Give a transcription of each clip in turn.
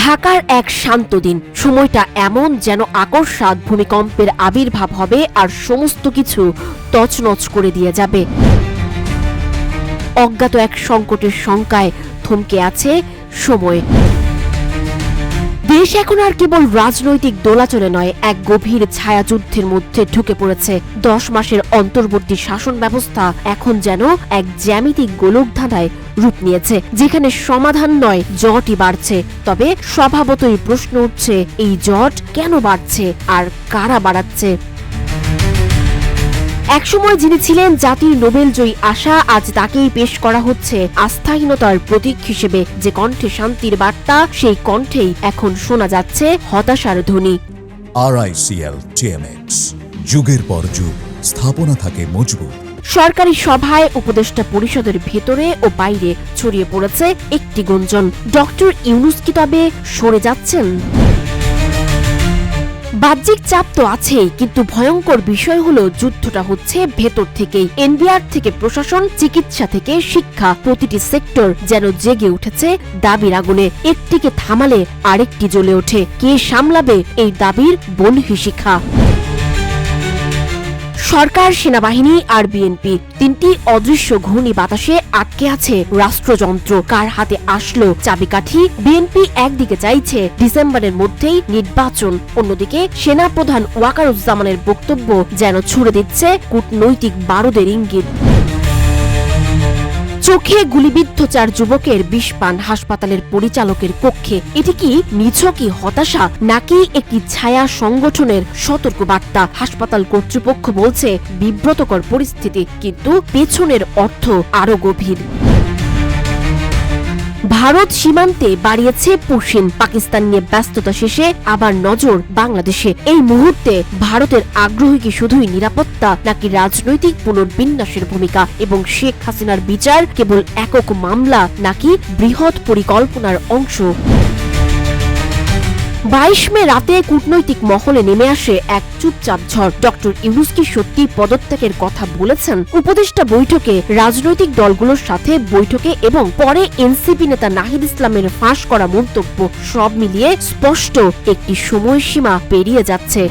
ঢাকার এক শান্ত দিন। সময়টা এমন যেন আকস্মাৎ ভূমিকম্পের আবির্ভাব হবে আর সমস্ত কিছু তছনছ করে দিয়ে যাবে। অজ্ঞাত এক সংকটের শঙ্কায় থমকে আছে সময়। দেশ এখন আর কেবল রাজনৈতিক দোলাচলে নয়, এক গভীর ছায়াযুদ্ধের মধ্যে ঢুকে পড়েছে। 10 মাসের অন্তর্বর্তী শাসন ব্যবস্থা এখন যেন এক জ্যামিতিক গোলকধাঁধায় রূপ নিয়েছে, যেখানে সমাধান নয়, জটই বাড়ছে। তবে স্বভাবতই প্রশ্ন উঠছে, এই জট কেন বাড়ছে আর কারা বাড়াচ্ছে? একসময় যিনি ছিলেন জাতির নোবেলজয়ী আশা, আজ তাকেই পেশ করা হচ্ছে আস্থাহীনতার প্রতীক হিসেবে। যে কণ্ঠে শান্তির বার্তা, সেই কণ্ঠেই এখন শোনা যাচ্ছে হতাশার ধ্বনি। RICL TMX, যুগের পর যুগ স্থাপনা থাকে মজবুত। সরকারি সভায় উপদেষ্টা পরিষদের ভেতরে ও বাইরে ছড়িয়ে পড়েছে একটি গুঞ্জন, ডক্টর ইউনূস কি তবে সরে যাচ্ছেন? বাহ্যিক চাপ তো আছেই, কিন্তু ভয়ঙ্কর বিষয় হলো যুদ্ধটা হচ্ছে ভেতর থেকেই। এনবিআর থেকে প্রশাসন, চিকিৎসা থেকে শিক্ষা, প্রতিটি সেক্টর যেন জেগে উঠেছে দাবির আগুনে। একটিকে থামালে আরেকটি জ্বলে ওঠে। কে সামলাবে এই দাবির বনহিশিখা? সরকার, সেনাবাহিনী আর বিএনপি, তিনটি অদৃশ্য ঘূর্ণি বাতাসে আটকে আছে রাষ্ট্রযন্ত্র। কার হাতে আসলো চাবিকাঠি? বিএনপি একদিকে চাইছে ডিসেম্বরের মধ্যেই নির্বাচন, অন্যদিকে সেনাপ্রধান ওয়াকারুজ্জামানের বক্তব্য যেন ছুড়ে দিচ্ছে কূটনৈতিক বারুদের ইঙ্গিত। চোখে গুলিবিদ্ধ 4 যুবকের বিষপান হাসপাতালের পরিচালকের কক্ষে। এটি কি নিছকই হতাশা, নাকি একটি ছায়া সংগঠনের সতর্কবার্তা? হাসপাতাল কর্তৃপক্ষ বলছে বিব্রতকর পরিস্থিতি, কিন্তু পেছনের অর্থ আরো গভীর। ভারত সীমান্তে বাড়িয়েছে পুশিন, পাকিস্তান নিয়ে ব্যস্ততা শেষে আবার নজর বাংলাদেশে। এই মুহূর্তে ভারতের আগ্রহ কি শুধুই নিরাপত্তা, নাকি রাজনৈতিক পুনর্বিন্যাসের ভূমিকা? এবং শেখ হাসিনার বিচার কেবল একক মামলা, নাকি বৃহৎ পরিকল্পনার অংশ? 22 মে রাতে কূটনৈতিক মহলে নেমে আসে এক চুপচাপ ঝড়। ডক্টর ইউনূস কি সত্যি পদত্যাগের কথা বলেছেন? উপদেষ্টা বৈঠকে, রাজনৈতিক দলগুলোর সাথে বৈঠকে এবং পরে এনসিপি নেতা নাহিদ ইসলামের ফাঁস করা মন্তব্য, সব মিলিয়ে স্পষ্ট একটি সময়সীমা পেরিয়ে যাচ্ছে।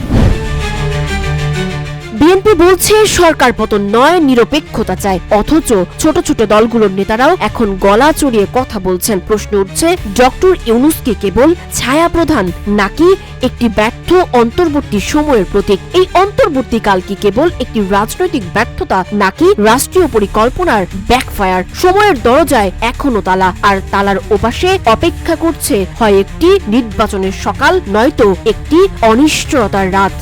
বিএনপি বলছে সরকার পতন নয়, নিরপেক্ষতা চায়, অথচ ছোট ছোট দলগুলোর নেতারাও এখন গলা চড়িয়ে কথা বলছেন। প্রশ্ন উঠছে, ডক্টর ইউনূস কি কেবল ছায়া প্রধান, নাকি একটি ব্যর্থ অন্তর্বর্তী সময়ের প্রতীক? এই অন্তর্বর্তীকাল কি কেবল একটি রাজনৈতিক ব্যর্থতা, নাকি রাষ্ট্রীয় পরিকল্পনার ব্যাকফায়ার? সময়ের দরজায় এখনো তালা, আর তালার ওপাশে অপেক্ষা করছে হয় একটি নির্বাচনের সকাল, নয়তো একটি অনিশ্চয়তার রাত।